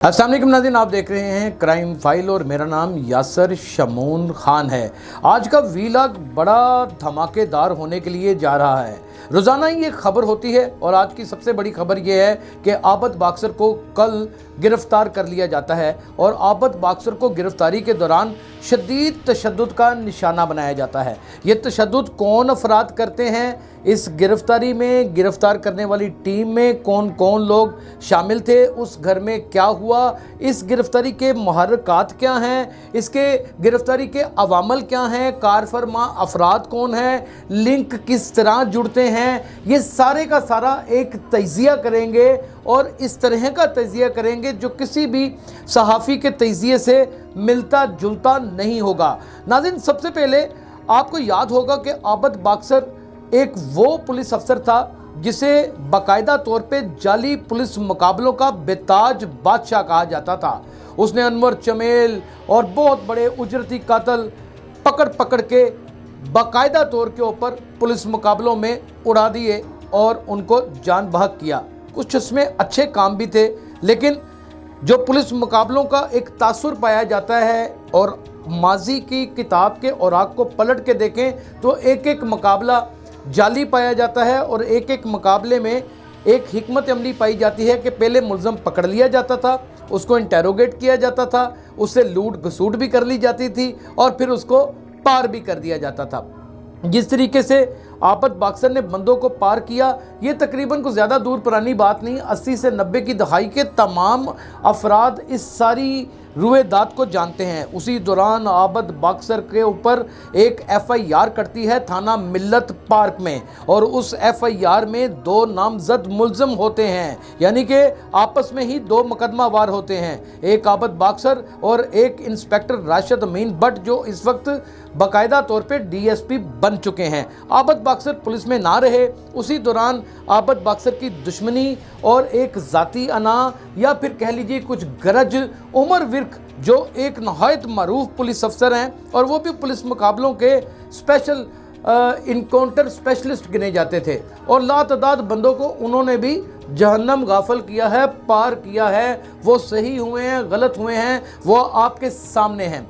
अस्सलाम वालेकुम नाज़रीन, आप देख रहे हैं क्राइम फाइल और मेरा नाम यासर शमून खान है। आज का वीलॉग बड़ा धमाकेदार होने के लिए जा रहा है। रोज़ाना ही एक खबर होती है और आज की सबसे बड़ी खबर यह है कि आबद बाक्सर को कल गिरफ्तार कर लिया जाता है और आबद बाक्सर को गिरफ्तारी के दौरान शदीद तशद्दुद का निशाना बनाया जाता है। ये तशद्दुद कौन अफराद करते हैं, इस गिरफ्तारी में गिरफ्तार करने वाली टीम में कौन कौन लोग शामिल थे, उस घर में क्या हुआ, इस गिरफ्तारी के मुहर्रिकात क्या हैं, इसके गिरफ्तारी के अवामल क्या हैं, कारफरमा अफराद कौन हैं, लिंक किस तरह जुड़ते हैं, ये सारे का सारा एक तजिया करेंगे और इस तरह का तजिया करेंगे जो किसी भी सहाफ़ी के तजिए से मिलता जुलता नहीं होगा। नाज़रीन, सबसे पहले आपको याद होगा कि आबद बाक्सर एक वो पुलिस अफसर था जिसे बाकायदा तौर पे जाली पुलिस मुकाबलों का बेताज बादशाह कहा जाता था। उसने अनवर चमेल और बहुत बड़े उजरती कातल पकड़ पकड़ के बाकायदा तौर के ऊपर पुलिस मुकाबलों में उड़ा दिए और उनको जान बहक किया। कुछ उसमें अच्छे काम भी थे, लेकिन जो पुलिस मुकाबलों का एक तासुर पाया जाता है और माजी की किताब के औराक को पलट के देखें तो एक एक मुकाबला जाली पाया जाता है और एक एक मुकाबले में एक हिकमत अमली पाई जाती है कि पहले मुल्ज़म पकड़ लिया जाता था, उसको इंटेरोगेट किया जाता था, उससे लूट घसूट भी कर ली जाती थी और फिर उसको पार भी कर दिया जाता था। जिस तरीके से आबद बाक्सर ने बंदों को पार किया, ये तकरीबन कुछ ज़्यादा दूर पुरानी बात नहीं, 80 से 90 की दहाई के तमाम अफराद इस सारी रुएदात को जानते हैं। उसी दौरान आबद बाक्सर के ऊपर एक FIR करती है थाना मिल्लत पार्क में और उस FIR में दो नामजद मुल्ज़म होते हैं, यानी कि आपस में ही दो मुकदमा वार होते हैं, एक आबद बाक्सर और एक इंस्पेक्टर राशिद अमीन भट्ट जो इस वक्त बाकायदा तौर पे DSP बन चुके हैं। आबद बाक्सर पुलिस में ना रहे, उसी दौरान आबद बाक्सर की दुश्मनी और एक ज़ाती अना या फिर कह लीजिए कुछ गरज उमर विर्क जो एक नहायत मरूफ पुलिस अफसर हैं और वो भी पुलिस मुकाबलों के स्पेशल इनकाउंटर स्पेशलिस्ट गिने जाते थे और लातदाद बंदों को उन्होंने भी जहन्नम गाफल किया है, पार किया है। वो सही हुए हैं, गलत हुए हैं, वो आपके सामने हैं।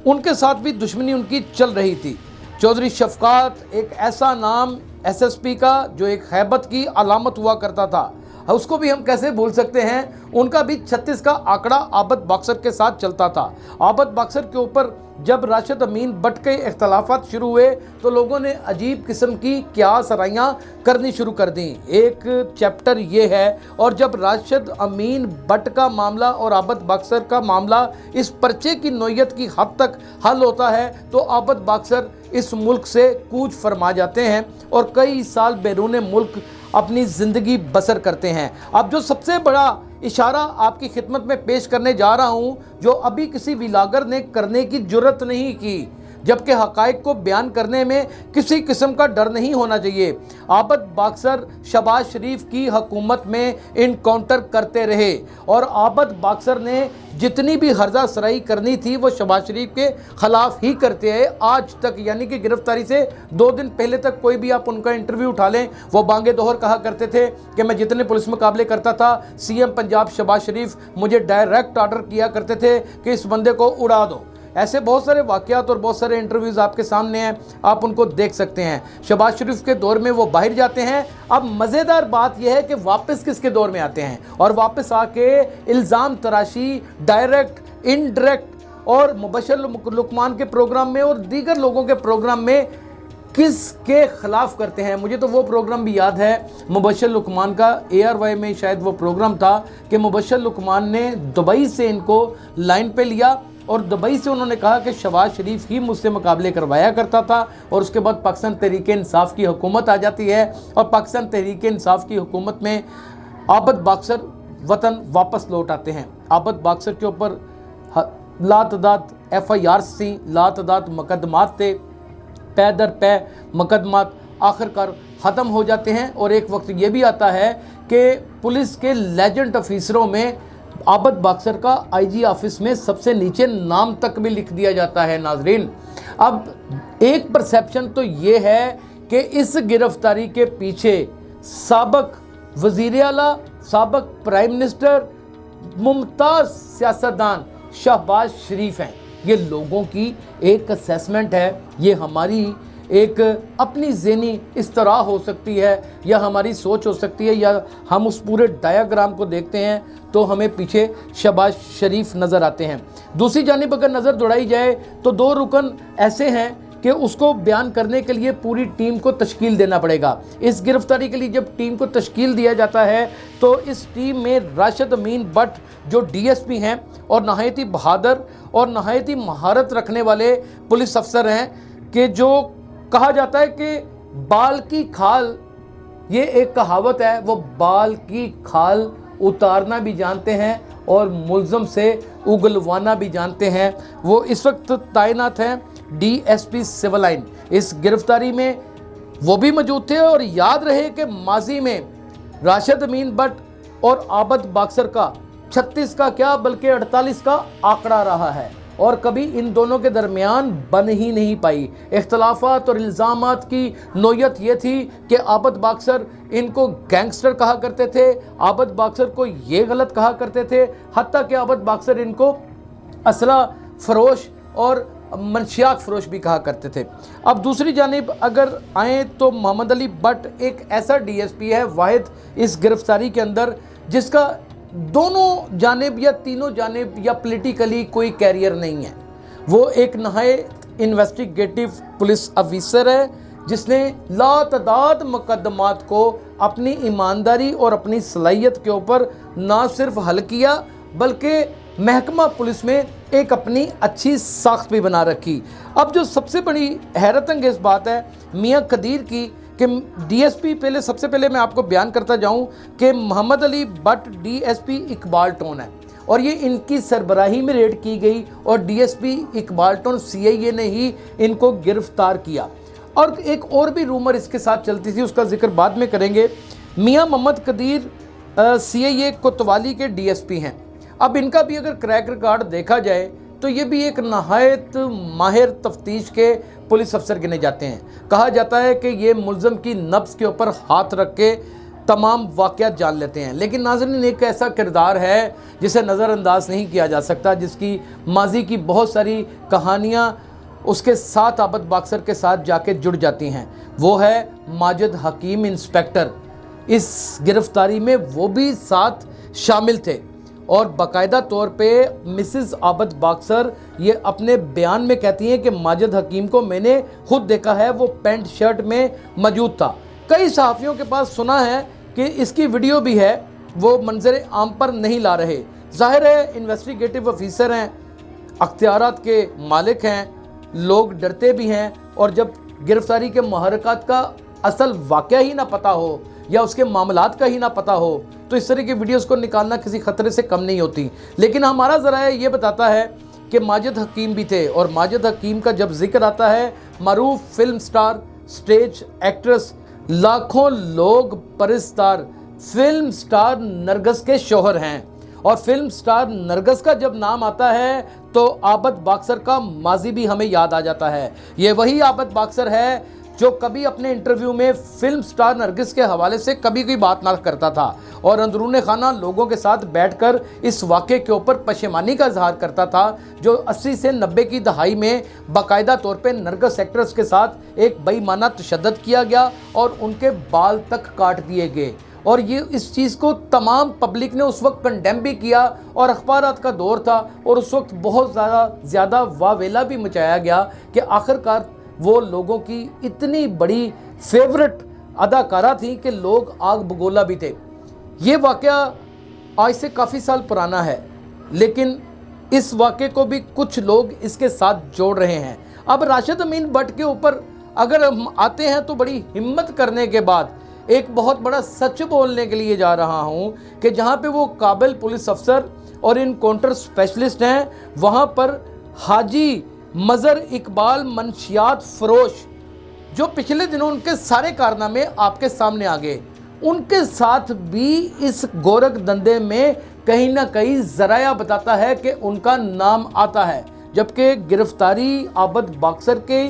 उनके साथ भी दुश्मनी उनकी चल रही थी। चौधरी शफकात एक ऐसा नाम SSP का जो एक हैबत की अलामत हुआ करता था, उसको भी हम कैसे भूल सकते हैं। उनका भी 36 का आंकड़ा आबद बाक्सर के साथ चलता था। आबद बाक्सर के ऊपर जब राशिद अमीन भट्ट के इख्तलाफात शुरू हुए तो लोगों ने अजीब किस्म की क्या सराइयाँ करनी शुरू कर दी। एक चैप्टर ये है, और जब राशिद अमीन भट्ट का मामला और आबद बाक्सर का मामला इस पर्चे की नोयत की हद तक हल होता है तो आबद बाक्सर इस मुल्क से कूच फरमा जाते हैं और कई साल बैरून मुल्क अपनी ज़िंदगी बसर करते हैं। अब जो सबसे बड़ा इशारा आपकी खिदमत में पेश करने जा रहा हूँ, जो अभी किसी व्लॉगर ने करने की जुर्रत नहीं की, जबकि हक़ाइक़ को बयान करने में किसी किस्म का डर नहीं होना चाहिए। आबद बाक्सर शहबाज शरीफ की हुकूमत में इनकाउंटर करते रहे और आबद बाक्सर ने जितनी भी हर्जा सराई करनी थी वो शहबाज शरीफ के ख़िलाफ़ ही करते हैं आज तक, यानी कि गिरफ्तारी से 2 दिन पहले तक कोई भी आप उनका इंटरव्यू उठा लें, वो बांगे दोहर कहा करते थे कि मैं जितने पुलिस मुकाबले करता था CM पंजाब शहबाज शरीफ मुझे डायरेक्ट ऑर्डर किया करते थे कि इस बंदे को उड़ा दो। ऐसे बहुत सारे वाक़यात और बहुत सारे इंटरव्यूज़ आपके सामने हैं, आप उनको देख सकते हैं। शहबाज शरीफ के दौर में वो बाहर जाते हैं। अब मज़ेदार बात यह है कि वापस किसके दौर में आते हैं और वापस आके इल्ज़ाम तराशी डायरेक्ट इनडायरेक्ट और मुबश्शिर लुकमान के प्रोग्राम में और दीगर लोगों के प्रोग्राम में किसके ख़िलाफ़ करते हैं। मुझे तो वो प्रोग्राम भी याद है, मुबश्शिर लुकमान का ARY में शायद वो प्रोग्राम था कि मुबश्शिर लुकमान ने दुबई से इनको लाइन पे लिया और दुबई से उन्होंने कहा कि शहबाज शरीफ ही मुझसे मुकाबले करवाया करता था और उसके बाद पाकिस्तान तहरीक इंसाफ की हुकूमत आ जाती है और पाकिस्तान तहरीक इंसाफ की हुकूमत में आबद बाक्सर वतन वापस लौट आते हैं। आबद बाक्सर के ऊपर लातदाद FIR थी, लातदाद मुकदमात थे, पै दर पै मुकदमात आखिरकार ख़त्म हो जाते हैं और एक वक्त ये भी आता है कि पुलिस के लेजेंड ऑफिसरों में आबद बाक्सर का IG ऑफिस में सबसे नीचे नाम तक भी लिख दिया जाता है। नाजरीन, अब एक परसेप्शन तो ये है कि इस गिरफ्तारी के पीछे साबिक वज़ीर आला, साबिक प्राइम मिनिस्टर मुमताज़ सियासतदान शहबाज शरीफ हैं। ये लोगों की एक असेसमेंट है, ये हमारी एक अपनी ज़हनी इस्तराह हो सकती है या हमारी सोच हो सकती है, या हम उस पूरे डायग्राम को देखते हैं तो हमें पीछे शहबाज शरीफ नज़र आते हैं। दूसरी जानिब अगर नज़र दौड़ाई जाए तो 2 रुकन ऐसे हैं कि उसको बयान करने के लिए पूरी टीम को तश्कील देना पड़ेगा। इस गिरफ्तारी के लिए जब टीम को तश्कील दिया जाता है तो इस टीम में राशिद अमीन बट जो डीएसपी हैं और नहायती बहादुर और नहायती महारत रखने वाले पुलिस अफसर हैं, कि जो कहा जाता है कि बाल की खाल, ये एक कहावत है, वो बाल की खाल उतारना भी जानते हैं और मुल्ज़म से उगलवाना भी जानते हैं। वो इस वक्त तैनात हैं डीएसपी सिविल लाइन। इस गिरफ्तारी में वो भी मौजूद थे और याद रहे कि माजी में राशिद अमीन बट और आबद बाक्सर का 36 का क्या बल्कि 48 का आंकड़ा रहा है और कभी इन दोनों के दरमियान बन ही नहीं पाई। इख्तलाफात और इल्ज़ामात की नोयत ये थी कि आबद बाक्सर इनको गैंगस्टर कहा करते थे, आबद बाक्सर को ये गलत कहा करते थे, हत्ता कि आबद बाक्सर इनको असला फरोश और मंशियात फरोश भी कहा करते थे। अब दूसरी जानिब अगर आएँ तो मोहम्मद अली बट एक ऐसा डीएसपी है वाहिद इस गिरफ्तारी के अंदर जिसका दोनों जानिब या तीनों जानिब या पॉलिटिकली कोई कैरियर नहीं है। वो एक नहायत इन्वेस्टिगेटिव पुलिस ऑफिसर है जिसने लातदाद मुकदमात को अपनी ईमानदारी और अपनी सलाहियत के ऊपर ना सिर्फ हल किया बल्कि महकमा पुलिस में एक अपनी अच्छी साख्त भी बना रखी। अब जो सबसे बड़ी हैरत अंगेज़ बात है मियां कदीर की कि डीएसपी, पहले सबसे पहले मैं आपको बयान करता जाऊं कि मोहम्मद अली बट डीएसपी इकबाल टोन है और ये इनकी सरबराही में रेड की गई और डीएसपी इकबाल टोन सीआईए ने ही इनको गिरफ्तार किया। और एक और भी रूमर इसके साथ चलती थी, उसका जिक्र बाद में करेंगे। मियां मोहम्मद कदीर सीआईए कोतवाली के डीएसपी हैं। अब इनका भी अगर क्रैक रिकॉर्ड देखा जाए तो ये भी एक नहायत माहिर तफ्तीश के पुलिस अफसर गिने जाते हैं। कहा जाता है कि ये मुल्ज़म की नब्ज़ के ऊपर हाथ रख के तमाम वाक़यात जान लेते हैं। लेकिन नाज़रीन, एक ऐसा किरदार है जिसे नज़रअंदाज नहीं किया जा सकता, जिसकी माजी की बहुत सारी कहानियाँ उसके साथ आबद बाक्सर के साथ जाके जुड़ जाती हैं। वो है माजिद हकीम इंस्पेक्टर। इस गिरफ्तारी में वो भी साथ शामिल थे और बाकायदा तौर पे मिसिज़ आबद बाक्सर ये अपने बयान में कहती हैं कि माजिद हकीम को मैंने खुद देखा है, वो पैंट शर्ट में मौजूद था। कई सहाफ़ियों के पास सुना है कि इसकी वीडियो भी है, वो मंजर आम पर नहीं ला रहे। ज़ाहिर है इन्वेस्टिगेटिव ऑफिसर हैं, अख्तियारात के मालिक हैं, लोग डरते भी हैं और जब गिरफ्तारी के मुहर्रिकात का असल वाक़या ही ना पता हो या उसके मामलात का ही ना पता हो तो इस तरह की वीडियोस को निकालना किसी ख़तरे से कम नहीं होती। लेकिन हमारा ज़राया ये बताता है कि माजिद हकीम भी थे और माजिद हकीम का जब जिक्र आता है, मारूफ फिल्म स्टार, स्टेज एक्ट्रेस, लाखों लोग परस्तार फिल्म स्टार नरगस के शोहर हैं और फिल्म स्टार नरगस का जब नाम आता है तो आबद बाक्सर का माजी भी हमें याद आ जाता है। ये वही आबद बाक्सर है जो कभी अपने इंटरव्यू में फिल्म स्टार नरगिस के हवाले से कभी कोई बात ना करता था और अंदरूने खाना लोगों के साथ बैठकर इस वाक़े के ऊपर पशेमानी का इजहार करता था जो 80 से 90 की दहाई में बाकायदा तौर पे नरगिस एक्ट्रेस के साथ एक बेईमाना तशद्दुद किया गया और उनके बाल तक काट दिए गए। और ये इस चीज़ को तमाम पब्लिक ने उस वक्त कंडेम भी किया और अखबारात का दौर था और उस वक्त बहुत ज़्यादा वावेला भी मचाया गया कि आखिरकार वो लोगों की इतनी बड़ी फेवरेट अदाकारा थी कि लोग आग बगोला भी थे। ये वाक़या आज से काफ़ी साल पुराना है लेकिन इस वाक़े को भी कुछ लोग इसके साथ जोड़ रहे हैं। अब राशिद अमीन बट के ऊपर अगर हम आते हैं तो बड़ी हिम्मत करने के बाद एक बहुत बड़ा सच बोलने के लिए जा रहा हूँ कि जहाँ पे वो काबिल पुलिस अफसर और इनकाउंटर स्पेशलिस्ट हैं वहाँ पर हाजी मज़र इकबाल मंशियात फरोश जो पिछले दिनों उनके सारे कारनामे आपके सामने आ गए, उनके साथ भी इस गोरख धंधे में कहीं ना कहीं ज़राया बताता है कि उनका नाम आता है, जबकि गिरफ्तारी आबद बाक्सर के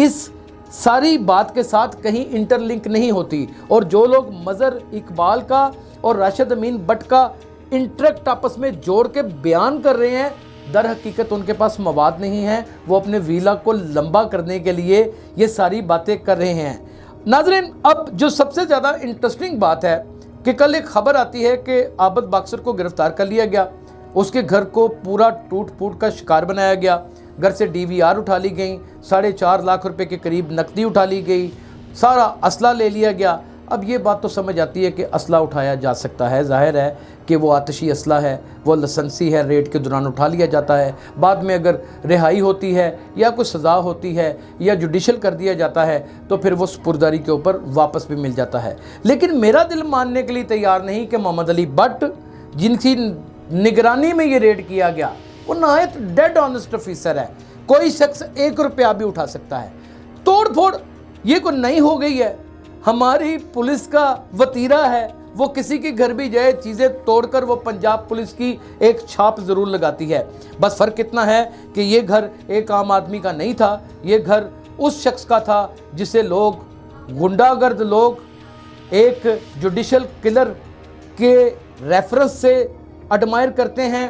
इस सारी बात के साथ कहीं इंटरलिंक नहीं होती। और जो लोग मज़र इकबाल का और राशिद अमीन बट का इंटरेक्ट आपस में जोड़ के बयान कर रहे हैं, दर हकीकत उनके पास मवाद नहीं है, वो अपने व्लॉग को लंबा करने के लिए ये सारी बातें कर रहे हैं। नाज़रीन, अब जो सबसे ज़्यादा इंटरेस्टिंग बात है कि कल एक खबर आती है कि आबद बाक्सर को गिरफ्तार कर लिया गया, उसके घर को पूरा टूट फूट का शिकार बनाया गया, घर से DVR उठा ली गई, 4.5 लाख रुपए के करीब नकदी उठा ली गई, सारा असला ले लिया गया। अब ये बात तो समझ आती है कि असला उठाया जा सकता है, जाहिर है कि वो आतिशी असला है, वो लाइसेंसी है, रेड के दौरान उठा लिया जाता है, बाद में अगर रिहाई होती है या कोई सज़ा होती है या जुडिशल कर दिया जाता है तो फिर वो सुपुर्दारी के ऊपर वापस भी मिल जाता है। लेकिन मेरा दिल मानने के लिए तैयार नहीं कि मोहम्मद अली भट्ट, जिनकी निगरानी में ये रेड किया गया, वो नहायत डेड ऑनेस्ट ऑफिसर है, कोई शख्स 1 रुपया भी उठा सकता है। तोड़ फोड़ ये कोई नहीं हो गई है, हमारी पुलिस का वतीरा है, वो किसी के घर भी जाए चीज़ें तोड़कर वो पंजाब पुलिस की एक छाप ज़रूर लगाती है। बस फ़र्क इतना है कि ये घर एक आम आदमी का नहीं था, ये घर उस शख्स का था जिसे लोग, गुंडागर्द लोग, एक जुडिशल किलर के रेफरेंस से एडमायर करते हैं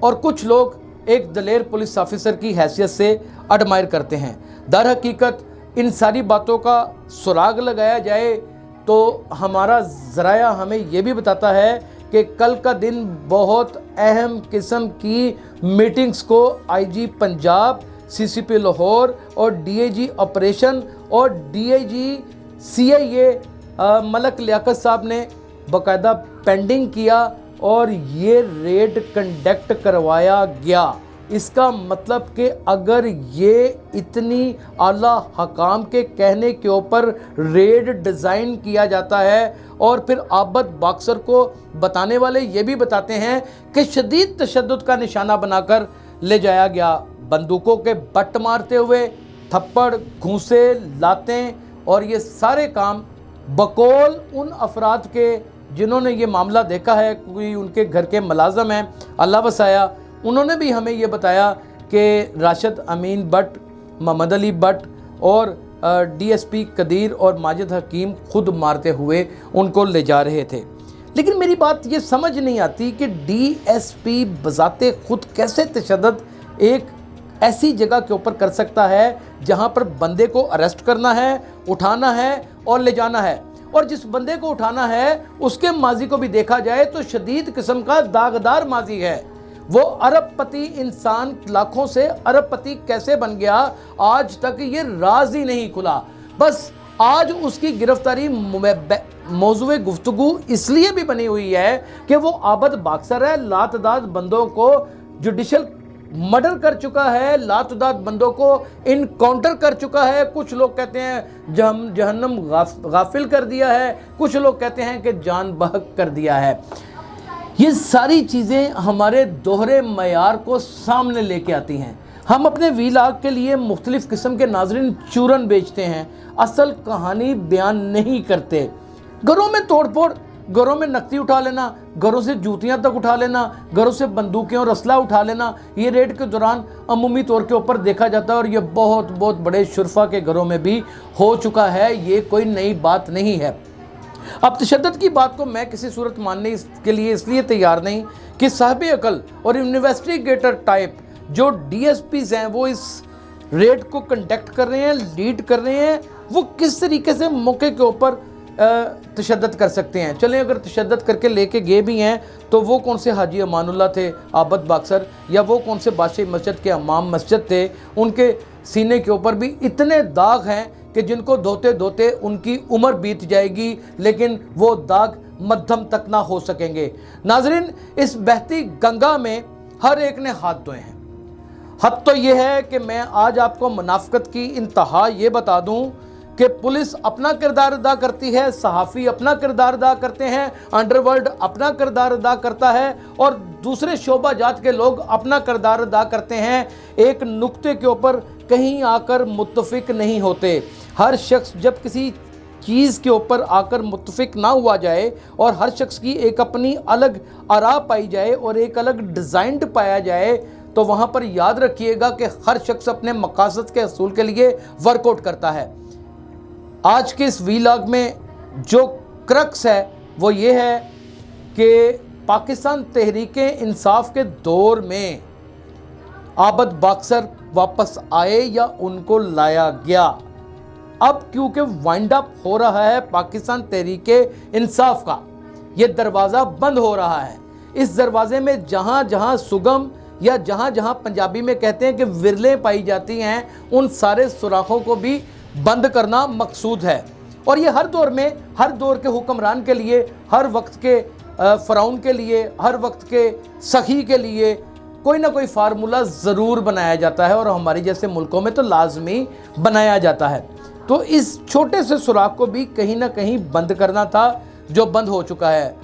और कुछ लोग एक दलेर पुलिस ऑफिसर की हैसियत से एडमायर करते हैं। दर हकीकत इन सारी बातों का सुराग लगाया जाए तो हमारा ज़राया हमें ये भी बताता है कि कल का दिन बहुत अहम किस्म की मीटिंग्स को IG पंजाब, CCP लाहौर और DIG ऑपरेशन और DIG CIA मलक लियाकत साहब ने बाकायदा पेंडिंग किया और ये रेड कंडक्ट करवाया गया। इसका मतलब कि अगर ये इतनी आला हकाम के कहने के ऊपर रेड डिज़ाइन किया जाता है और फिर आबद बाक्सर को बताने वाले ये भी बताते हैं कि शदीद तशद्दुद का निशाना बनाकर ले जाया गया, बंदूकों के बट मारते हुए, थप्पड़, घूंसे, लातें, और ये सारे काम बकौल उन अफराद के जिन्होंने ये मामला देखा है, कोई उनके घर के मुलाज़म हैं, अल्लाह वसाया, उन्होंने भी हमें ये बताया कि राशिद अमीन भट्ट, मोहम्मद अली भट्ट और DSP कदीर और माजिद हकीम खुद मारते हुए उनको ले जा रहे थे। लेकिन मेरी बात ये समझ नहीं आती कि DSP बजाते खुद कैसे तशद्दुद एक ऐसी जगह के ऊपर कर सकता है जहाँ पर बंदे को अरेस्ट करना है, उठाना है और ले जाना है, और जिस बंदे को उठाना है उसके माजी को भी देखा जाए तो शदीद किस्म का दागदार माजी है। वो अरबपति इंसान लाखों से अरबपति कैसे बन गया, आज तक ये राज ही नहीं खुला। बस आज उसकी गिरफ्तारी मौजूए गुफ्तगू इसलिए भी बनी हुई है कि वो आबद बाक्सर है, लातदाद बंदों को जुडिशल मर्डर कर चुका है, लातदाद बंदों को इनकाउंटर कर चुका है। कुछ लोग कहते हैं जहन्नम गाफिल कर दिया है, कुछ लोग कहते हैं कि जान बहक कर दिया है। ये सारी चीज़ें हमारे दोहरे मयार को सामने लेके आती हैं। हम अपने व्लॉग के लिए मुख्तलिफ़ किस्म के नाज़रीन चूरन बेचते हैं, असल कहानी बयान नहीं करते। घरों में तोड़ फोड़, घरों में नकदी उठा लेना, घरों से जूतियां तक उठा लेना, घरों से बंदूकें और असला उठा लेना, ये रेड के दौरान अमूमी तौर के ऊपर देखा जाता है और ये बहुत बहुत बड़े शुरफा के घरों में भी हो चुका है। ये कोई नई बात नहीं है। अब तशद्दुद की बात को मैं किसी सूरत मानने के लिए इसलिए तैयार नहीं कि साहिब अकल और इन्वेस्टिगेटर टाइप जो DSPs हैं वो इस रेड को कंडक्ट कर रहे हैं, लीड कर रहे हैं, वो किस तरीके से मौके के ऊपर तशद्दुद कर सकते हैं। चलें, अगर तशद्दुद करके लेके गए भी हैं तो वो कौन से हाजी अमानुल्लाह थे आबद बाक्सर, या वो कौन से बादशाही मस्जिद के इमाम मस्जिद थे, उनके सीने के ऊपर भी इतने दाग हैं कि जिनको धोते धोते उनकी उम्र बीत जाएगी, लेकिन वो दाग मध्यम तक ना हो सकेंगे। नाजरीन, इस बहती गंगा में हर एक ने हाथ धोए हैं। हद तो ये है कि मैं आज आपको मुनाफिकत की इंतहा ये बता दूं कि पुलिस अपना किरदार अदा करती है, सहाफ़ी अपना किरदार अदा करते हैं, अंडरवर्ल्ड अपना किरदार अदा करता है और दूसरे शोबा जात के लोग अपना किरदार अदा करते हैं। एक नुक्ते के ऊपर कहीं आकर मुत्तफिक नहीं होते। हर शख्स जब किसी चीज़ के ऊपर आकर मुत्तफिक ना हुआ जाए और हर शख्स की एक अपनी अलग आरा पाई जाए और एक अलग डिज़ाइन पाया जाए, तो वहाँ पर याद रखिएगा कि हर शख्स अपने मकासद के हसूल के लिए वर्कआउट करता है। आज के इस व्लॉग में जो क्रक्स है वो ये है कि पाकिस्तान तहरीक इंसाफ के दौर में आबद बाक्सर वापस आए या उनको लाया गया। अब क्योंकि वाइंड अप हो रहा है पाकिस्तान तहरीक इंसाफ का, ये दरवाज़ा बंद हो रहा है। इस दरवाजे में जहाँ जहाँ सुगम या जहाँ जहाँ पंजाबी में कहते हैं कि विरलें पाई जाती हैं, उन सारे सुराखों को भी बंद करना मकसूद है। और ये हर दौर में, हर दौर के हुक्मरान के लिए, हर वक्त के फ़िरौन के लिए, हर वक्त के सखी के लिए कोई ना कोई फार्मूला ज़रूर बनाया जाता है, और हमारे जैसे मुल्कों में तो लाजमी बनाया जाता है। तो इस छोटे से सुराख को भी कहीं ना कहीं बंद करना था, जो बंद हो चुका है।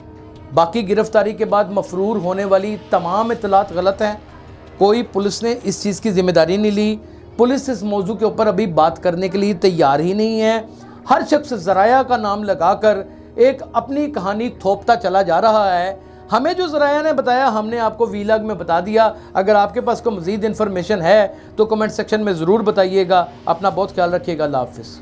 बाकी गिरफ्तारी के बाद मफरूर होने वाली तमाम इत्तलात गलत हैं। कोई पुलिस ने इस चीज़ की जिम्मेदारी नहीं ली। पुलिस इस मौजू के ऊपर अभी बात करने के लिए तैयार ही नहीं है। हर शख्स ज़राया का नाम लगाकर एक अपनी कहानी थोपता चला जा रहा है। हमें जो ज़राया ने बताया हमने आपको वीलॉग में बता दिया। अगर आपके पास कोई मज़ीद इन्फॉर्मेशन है तो कमेंट सेक्शन में ज़रूर बताइएगा। अपना बहुत ख्याल रखिएगा। अल्लाह हाफ़िज़।